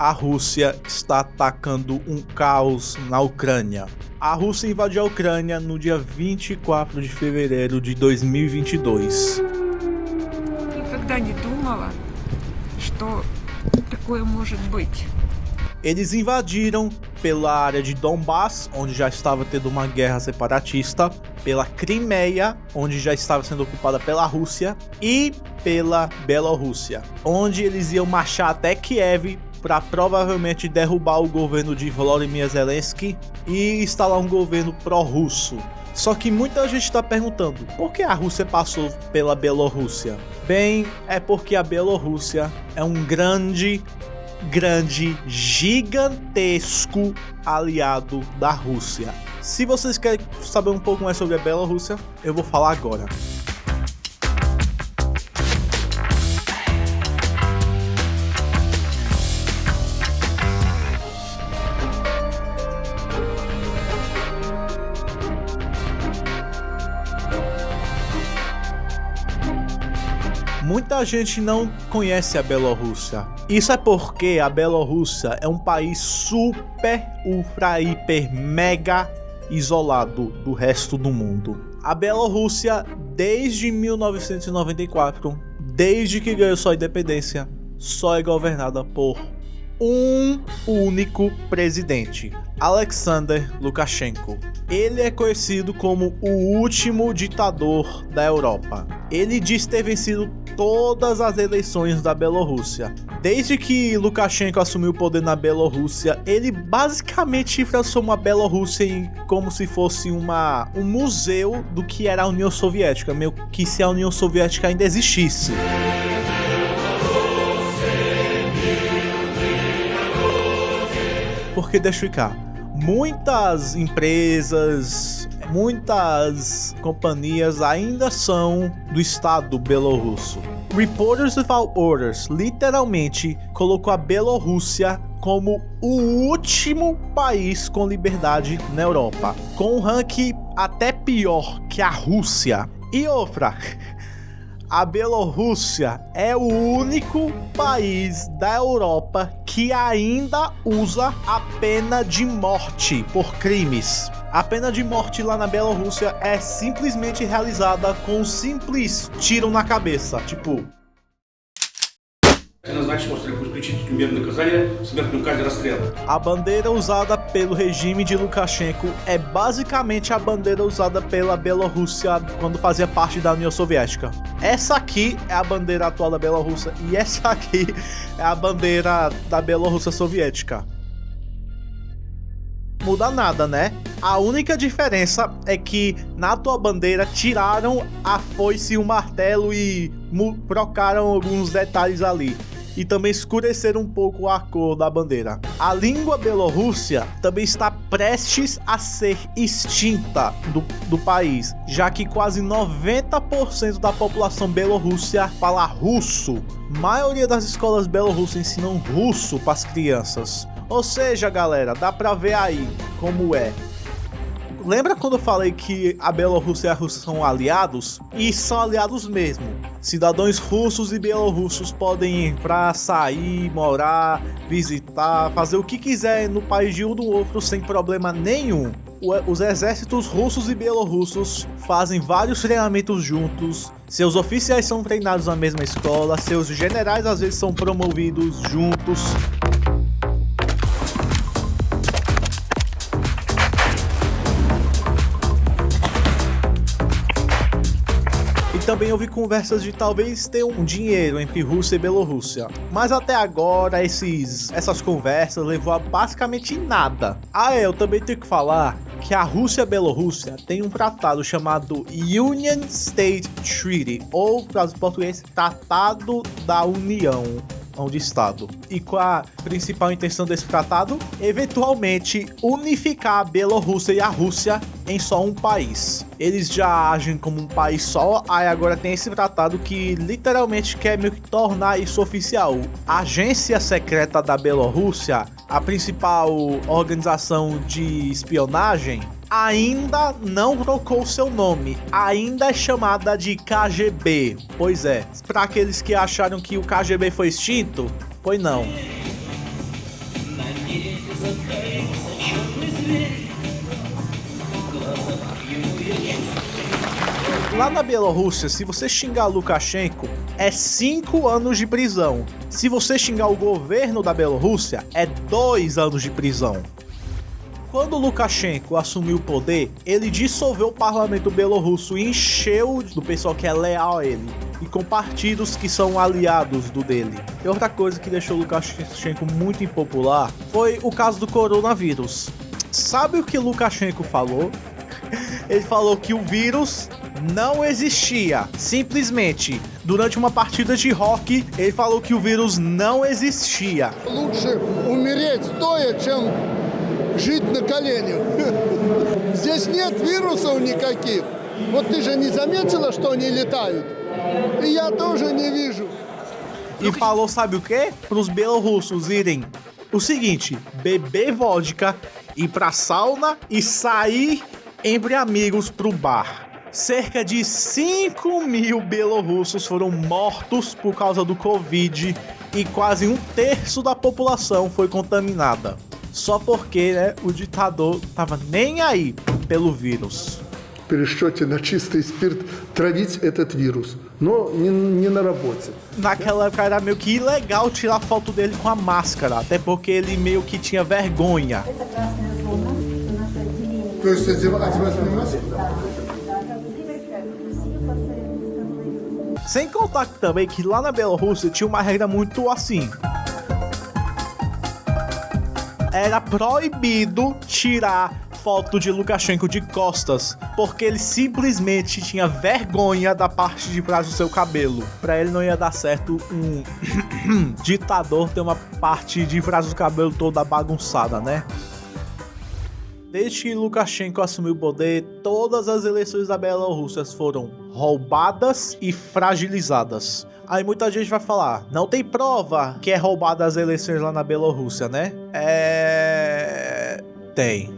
a Rússia está atacando um caos na Ucrânia. A Rússia invadiu a Ucrânia no dia 24 de fevereiro de 2022. Никогда не думала, что такое может быть. Eles invadiram pela área de Donbass, onde já estava tendo uma guerra separatista, pela Crimeia, onde já estava sendo ocupada pela Rússia, e pela Bielorrússia, onde eles iam marchar até Kiev para provavelmente derrubar o governo de Volodymyr Zelensky e instalar um governo pró-russo. Só que muita gente está perguntando, por que a Rússia passou pela Bielorrússia? Bem, é porque a Bielorrússia é um gigantesco aliado da Rússia. Se vocês querem saber um pouco mais sobre a Bielorrússia, eu vou falar agora. Muita gente não conhece a Bielorrússia. Isso é porque a Bielorrússia é um país super, ultra, hiper, mega isolado do resto do mundo. A Bielorrússia, desde 1994, desde que ganhou sua independência, só é governada por um único presidente, Alexander Lukashenko. Ele é conhecido como o último ditador da Europa. Ele diz ter vencido todas as eleições da Bielorrússia. Desde que Lukashenko assumiu o poder na Bielorrússia, ele basicamente transformou a Bielorrússia em como se fosse um museu do que era a União Soviética, meio que se a União Soviética ainda existisse. Porque deixa eu explicar, muitas empresas, muitas companhias ainda são do Estado belorrusso. Reporters Without Borders literalmente colocou a Bielorrússia como o último país com liberdade na Europa, com um ranking até pior que a Rússia. E outra, a Bielorrússia é o único país da Europa que ainda usa a pena de morte por crimes. A pena de morte lá na Bielorrússia é simplesmente realizada com um simples tiro na cabeça, tipo... A bandeira usada pelo regime de Lukashenko é basicamente a bandeira usada pela Bielorrússia quando fazia parte da União Soviética. Essa aqui é a bandeira atual da Bielorrússia e essa aqui é a bandeira da Bielorrússia soviética. Muda nada, né? A única diferença é que na atual bandeira tiraram a foice e o martelo e trocaram alguns detalhes ali. E também escureceram um pouco a cor da bandeira. A língua belorrússia também está prestes a ser extinta do país, já que quase 90% da população belorrússia fala russo. A maioria das escolas belorrussas ensinam russo para as crianças. Ou seja, galera, dá pra ver aí como é. Lembra quando eu falei que a Bielorrússia e a Rússia são aliados? E são aliados mesmo. Cidadãos russos e bielorrussos podem entrar, sair, morar, visitar, fazer o que quiser no país de um do outro sem problema nenhum. Os exércitos russos e bielorrussos fazem vários treinamentos juntos. Seus oficiais são treinados na mesma escola. Seus generais às vezes são promovidos juntos. Também houve conversas de talvez ter um dinheiro entre Rússia e Bielorrússia. Mas até agora essas conversas levou a basicamente nada. Eu também tenho que falar que a Rússia e a Bielorrússia tem um tratado chamado Union State Treaty, ou para os portugueses, Tratado da União de Estado. E qual a principal intenção desse tratado? Eventualmente unificar a Bielorrússia e a Rússia em só um país. Eles já agem como um país só, aí agora tem esse tratado que literalmente quer meio que tornar isso oficial. A agência secreta da Bielorrússia, a principal organização de espionagem, ainda não trocou seu nome, ainda é chamada de KGB. Pois é, para aqueles que acharam que o KGB foi extinto, pois não. Lá na Bielorrússia, se você xingar Lukashenko, é 5 anos de prisão. Se você xingar o governo da Bielorrússia, é 2 anos de prisão. Quando Lukashenko assumiu o poder, ele dissolveu o parlamento belorrusso e encheu do pessoal que é leal a ele, e com partidos que são aliados do dele. E outra coisa que deixou Lukashenko muito impopular foi o caso do coronavírus. Sabe o que Lukashenko falou? Ele falou que o vírus não existia. Simplesmente, durante uma partida de rock, ele falou que o vírus não existia. Лучше умереть стоя, чем жить на коленях. Здесь нет вирусов никаких. Вот ты же не заметила, что они летают? И я тоже не вижу. E falou, sabe o quê? Para os belorussos irem o seguinte: beber vodka, ir pra sauna e sair entre amigos pro bar. Cerca de 5.000 belorussos foram mortos por causa do Covid e quase 1/3 da população foi contaminada. Só porque, né, o ditador tava nem aí pelo vírus. В пересчете на чистый спирт травить этот вирус, но не на работе. Naquela época era meio que ilegal tirar foto dele com a máscara, até porque ele meio que tinha vergonha. То есть одевать маску? Sem contar também que lá na Bielorrússia tinha uma regra muito assim. Era proibido tirar foto de Lukashenko de costas, porque ele simplesmente tinha vergonha da parte de trás do seu cabelo. Pra ele não ia dar certo um ditador ter uma parte de trás do cabelo toda bagunçada, né? Desde que Lukashenko assumiu o poder, todas as eleições da Bielorrússia foram roubadas e fragilizadas. Aí muita gente vai falar, não tem prova que é roubada as eleições lá na Bielorrússia, né? Tem.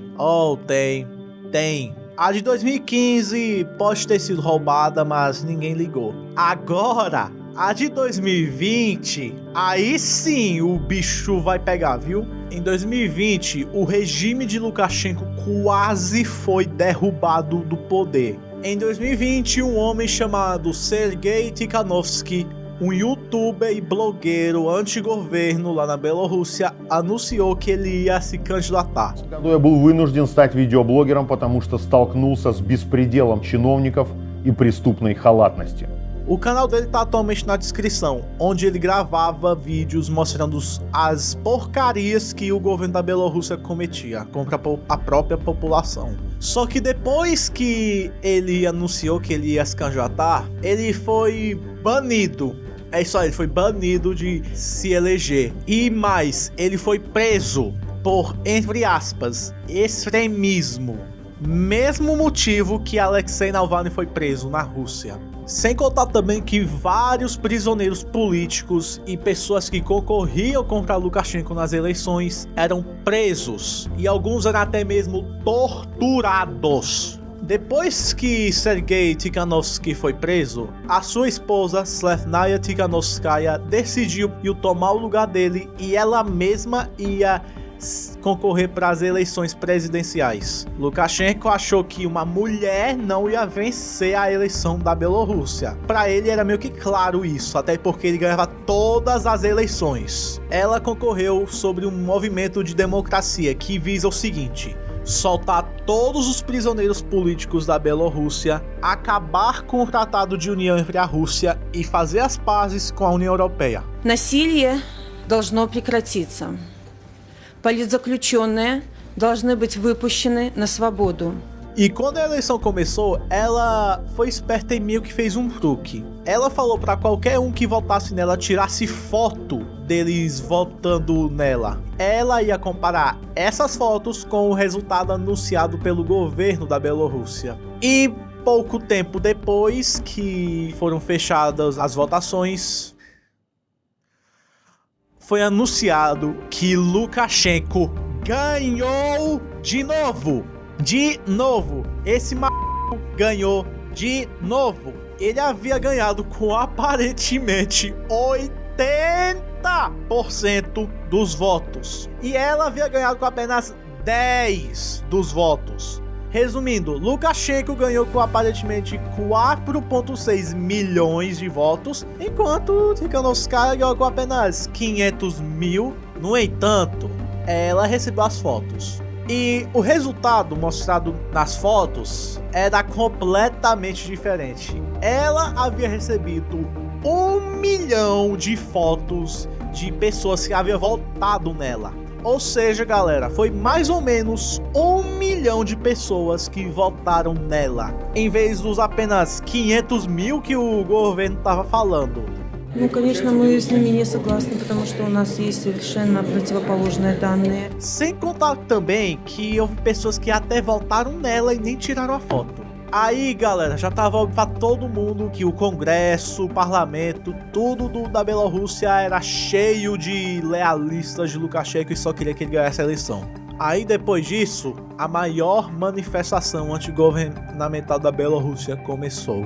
Tem. A de 2015 pode ter sido roubada, mas ninguém ligou. Agora, a de 2020, aí sim o bicho vai pegar, viu? Em 2020, o regime de Lukashenko quase foi derrubado do poder. Em 2020, um homem chamado Sergei Tikhanovsky, um youtuber e blogueiro anti-governo lá na Bielorrússia, anunciou que ele ia se candidatar. Я был вынужден стать видеоблогером, потому что столкнулся с беспределом чиновников и преступной халатностью. O canal dele tá atualmente na descrição, onde ele gravava vídeos mostrando as porcarias que o governo da Bielorrússia cometia contra a própria população. Só que depois que ele anunciou que ele ia se candidatar, ele foi banido. É isso aí, ele foi banido de se eleger. E mais, ele foi preso por, entre aspas, extremismo. Mesmo motivo que Alexei Navalny foi preso na Rússia. Sem contar também que vários prisioneiros políticos e pessoas que concorriam contra Lukashenko nas eleições eram presos. E alguns eram até mesmo torturados. Depois que Sergei Tikhanovsky foi preso, a sua esposa, Slavnaya Tikhanovskaya, decidiu tomar o lugar dele e ela mesma ia concorrer para as eleições presidenciais. Lukashenko achou que uma mulher não ia vencer a eleição da Bielorrússia. Para ele era meio que claro isso, até porque ele ganhava todas as eleições. Ela concorreu sobre um movimento de democracia que visa o seguinte: soltar todos os prisioneiros políticos da Bielorrússia, acabar com o Tratado de União entre a Rússia e fazer as pazes com a União Europeia. Насилие должно прекратиться. Политзаключенные должны быть выпущены на свободу. E quando a eleição começou, ela foi esperta e meio que fez um truque. Ela falou pra qualquer um que votasse nela, tirasse foto deles votando nela. Ela ia comparar essas fotos com o resultado anunciado pelo governo da Bielorrússia. E pouco tempo depois que foram fechadas as votações, foi anunciado que Lukashenko ganhou de novo. De novo. Esse ganhou de novo. Ele havia ganhado com aparentemente 80% dos votos. E ela havia ganhado com apenas 10 dos votos. Resumindo, Lukashenko ganhou com aparentemente 4,6 milhões de votos, enquanto Tikhanovskaya ganhou com apenas 500 mil. No entanto, ela recebeu as fotos. E o resultado mostrado nas fotos era completamente diferente. Ela havia recebido 1 milhão de fotos de pessoas que haviam votado nela. Ou seja, galera, foi mais ou menos 1 milhão de pessoas que votaram nela, em vez dos apenas 500 mil que o governo estava falando. Ну, конечно, мы с ними не согласны, потому что у нас есть совершенно противоположные данные. Sem contar também que houve pessoas que até votaram nela e nem tiraram a foto. Aí, galera, já tava óbvio pra todo mundo que o Congresso, o Parlamento, tudo da Bielorrússia era cheio de lealistas de Lukashenko e só queria que ele ganhasse a eleição. Aí, depois disso, a maior manifestação antigovernamental da Bielorrússia começou.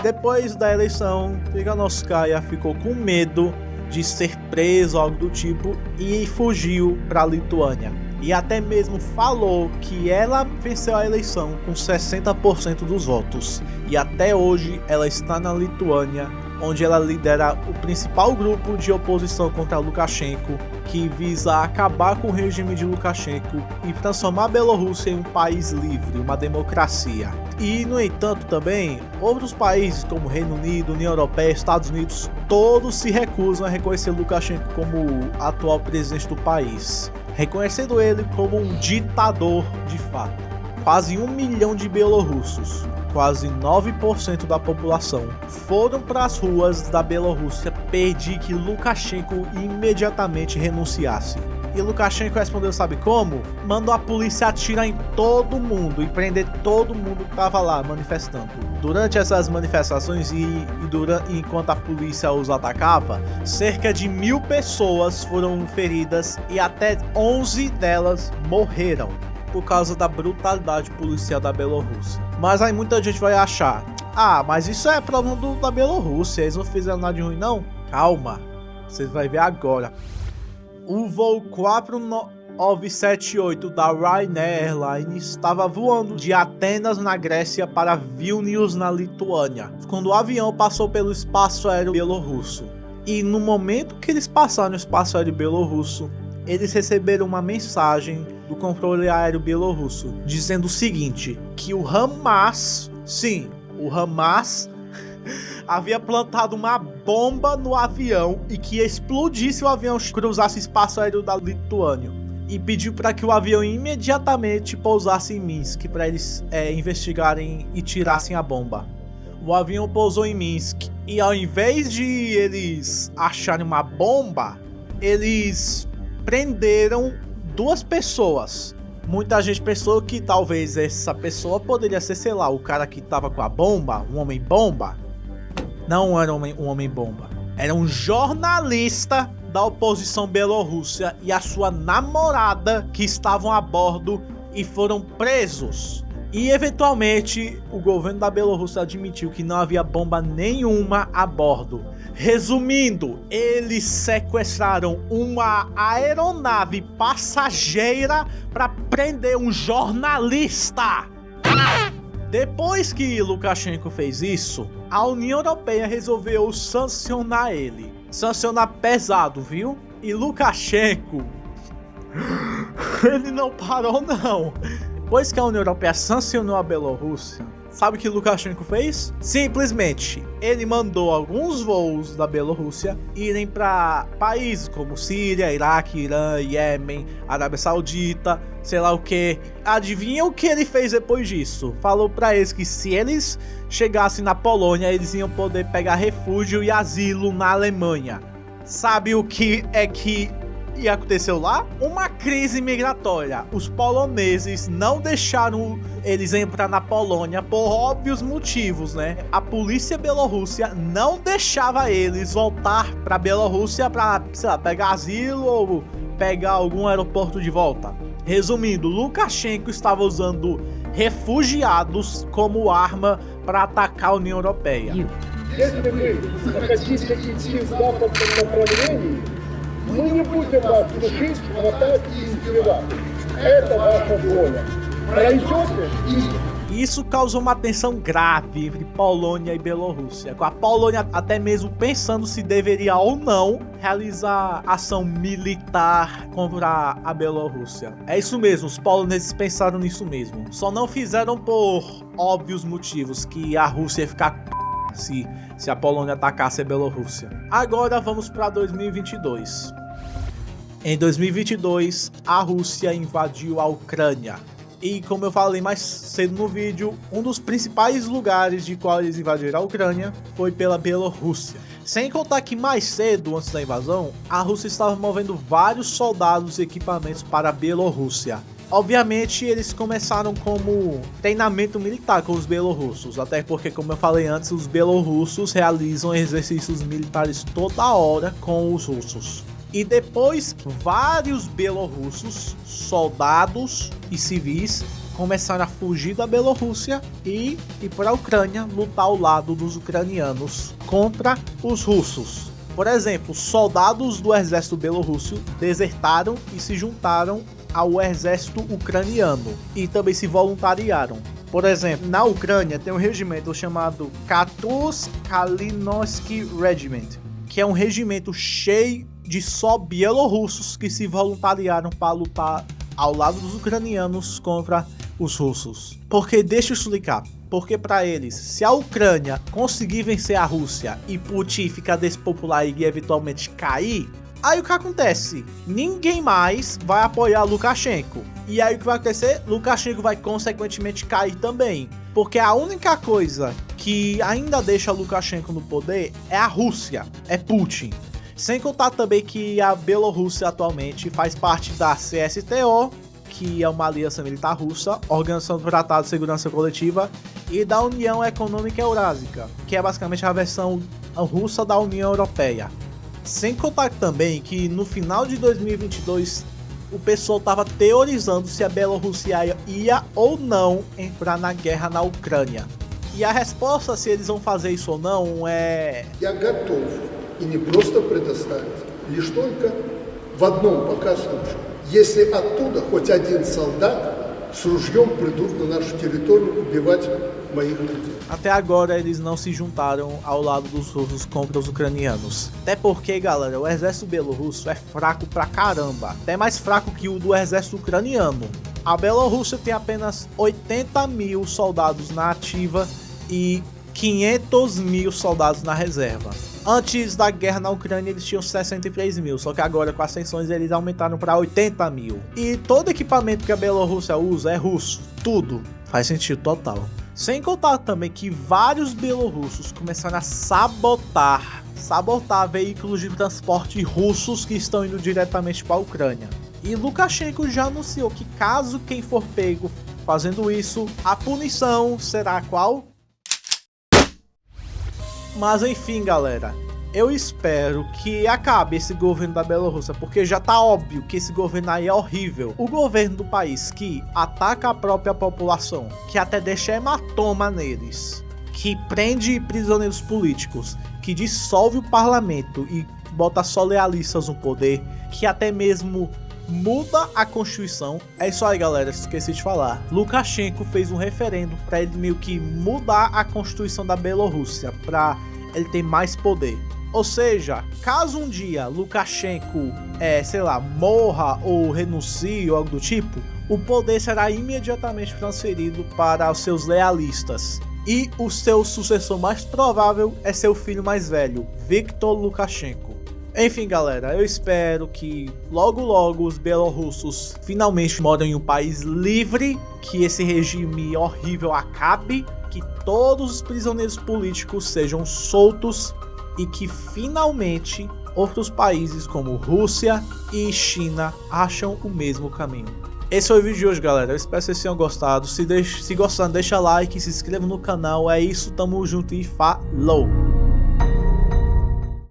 Depois da eleição, Tikhanovskaya ficou com medo de ser preso ou algo do tipo e fugiu para a Lituânia. E até mesmo falou que ela venceu a eleição com 60% dos votos. E até hoje ela está na Lituânia, onde ela lidera o principal grupo de oposição contra Lukashenko, que visa acabar com o regime de Lukashenko e transformar a Bielorrússia em um país livre, uma democracia. E, no entanto, também, outros países como Reino Unido, União Europeia, Estados Unidos, todos se recusam a reconhecer Lukashenko como o atual presidente do país, reconhecendo ele como um ditador de fato. Quase 1 milhão de bielorrussos, quase 9% da população, foram para as ruas da Bielorrússia pedir que Lukashenko imediatamente renunciasse. E Lukashenko respondeu, sabe como? Mandou a polícia atirar em todo mundo e prender todo mundo que estava lá manifestando. Durante essas manifestações enquanto a polícia os atacava, cerca de 1.000 pessoas foram feridas e até 11 delas morreram por causa da brutalidade policial da Bielorrússia. Mas aí muita gente vai achar, mas isso é problema da Bielorrússia, eles não fizeram nada de ruim não? Calma, você vai ver agora. O voo 4978 da Ryanair Airlines estava voando de Atenas, na Grécia, para Vilnius, na Lituânia, quando o avião passou pelo espaço aéreo bielorrusso. E no momento que eles passaram no espaço aéreo bielorrusso, eles receberam uma mensagem do controle aéreo bielorrusso, dizendo o seguinte, que o Hamas, sim, o Hamas havia plantado uma bomba no avião e que explodisse o avião cruzasse o espaço aéreo da Lituânia. E pediu para que o avião imediatamente pousasse em Minsk para eles investigarem e tirassem a bomba. O avião pousou em Minsk e ao invés de eles acharem uma bomba, eles prenderam 2 pessoas. Muita gente pensou que talvez essa pessoa poderia ser, sei lá, o cara que tava com a bomba, um homem-bomba. Não era um homem-bomba. Era um jornalista da oposição bielorrússia e a sua namorada que estavam a bordo e foram presos. E eventualmente o governo da Bielorrússia admitiu que não havia bomba nenhuma a bordo. Resumindo, eles sequestraram uma aeronave passageira para prender um jornalista. Depois que Lukashenko fez isso, a União Europeia resolveu sancionar ele. Sancionar pesado, viu? E Lukashenko, ele não parou não. Depois que a União Europeia sancionou a Bielorrússia, sabe o que Lukashenko fez? Simplesmente, ele mandou alguns voos da Bielorrússia irem para países como Síria, Iraque, Irã, Iêmen, Arábia Saudita, sei lá o que. Adivinha o que ele fez depois disso? Falou para eles que se eles chegassem na Polônia, eles iam poder pegar refúgio e asilo na Alemanha. Sabe o que aconteceu lá? Uma crise migratória. Os poloneses não deixaram eles entrar na Polônia por óbvios motivos, né? A polícia bielorrússia não deixava eles voltar pra Bielorrússia pra, sei lá, pegar asilo ou pegar algum aeroporto de volta. Resumindo, Lukashenko estava usando refugiados como arma para atacar a União Europeia. Если вы захотите идти в западном направлении, мы не будем вас душить, хватать и избивать. Это ваша воля. Пройдете и... Isso causou uma tensão grave entre Polônia e Bielorrússia, com a Polônia até mesmo pensando se deveria ou não realizar ação militar contra a Bielorrússia. É isso mesmo, os poloneses pensaram nisso mesmo. Só não fizeram por óbvios motivos, que a Rússia ia ficar se a Polônia atacasse a Bielorrússia. Agora vamos para 2022. Em 2022, a Rússia invadiu a Ucrânia. E como eu falei mais cedo no vídeo, um dos principais lugares de qual eles invadiram a Ucrânia foi pela Bielorrússia. Sem contar que mais cedo, antes da invasão, a Rússia estava movendo vários soldados e equipamentos para a Bielorrússia. Obviamente eles começaram como treinamento militar com os bielorrussos, até porque, como eu falei antes, os bielorrussos realizam exercícios militares toda hora com os russos. E depois, vários bielorrussos, soldados e civis, começaram a fugir da Bielorrússia e ir para a Ucrânia lutar ao lado dos ucranianos contra os russos. Por exemplo, soldados do exército bielorrusso desertaram e se juntaram ao exército ucraniano e também se voluntariaram. Por exemplo, na Ucrânia tem um regimento chamado Kalinovsky Regiment, que é um regimento cheio de só bielorrussos que se voluntariaram para lutar ao lado dos ucranianos contra os russos. Porque, deixa eu explicar, porque para eles, se a Ucrânia conseguir vencer a Rússia e Putin ficar despopular e eventualmente cair, aí o que acontece? Ninguém mais vai apoiar Lukashenko. E aí o que vai acontecer? Lukashenko vai consequentemente cair também. Porque a única coisa que ainda deixa Lukashenko no poder é a Rússia, é Putin. Sem contar também que a Bielorrússia atualmente faz parte da CSTO, que é uma aliança militar russa, Organização do Tratado de Segurança Coletiva, e da União Econômica Eurásica, que é basicamente a versão russa da União Europeia. Sem contar também que no final de 2022 o pessoal estava teorizando se a Bielorrússia ia ou não entrar na guerra na Ucrânia. E a resposta se eles vão fazer isso ou não é... Я готов и не просто предоставить, лишь только в одном пока случае. Если оттуда хоть один солдат с ружьем придут на нашу территорию убивать моих людей. Até agora eles não se juntaram ao lado dos russos contra os ucranianos. Até porque, galera, o exército bielorrusso é fraco pra caramba. Até mais fraco que o do exército ucraniano. A Bielorrússia tem apenas 80 mil soldados na ativa e 500 mil soldados na reserva. Antes da guerra na Ucrânia eles tinham 63 mil, só que agora com as sanções eles aumentaram para 80 mil. E todo equipamento que a Bielorrússia usa é russo, tudo. Faz sentido total. Sem contar também que vários bielorrussos começaram a sabotar veículos de transporte russos que estão indo diretamente para a Ucrânia. E Lukashenko já anunciou que caso quem for pego fazendo isso, a punição será qual? Mas enfim, galera, eu espero que acabe esse governo da Bielorrússia, porque já tá óbvio que esse governo aí é horrível. O governo do país que ataca a própria população, que até deixa hematoma neles, que prende prisioneiros políticos, que dissolve o parlamento e bota só lealistas no poder, que até mesmo muda a Constituição. É isso aí, galera, esqueci de falar. Lukashenko fez um referendo para ele meio que mudar a Constituição da Bielorrússia, para ele ter mais poder. Ou seja, caso um dia Lukashenko, morra ou renuncie ou algo do tipo, o poder será imediatamente transferido para os seus lealistas. E o seu sucessor mais provável é seu filho mais velho, Viktor Lukashenko. Enfim, galera, eu espero que logo logo os bielorrussos finalmente morem em um país livre, que esse regime horrível acabe, que todos os prisioneiros políticos sejam soltos e que finalmente outros países como Rússia e China acham o mesmo caminho. Esse foi o vídeo de hoje, galera. Eu espero que vocês tenham gostado. Se gostaram, deixa like, se inscreva no canal. É isso, tamo junto e falou!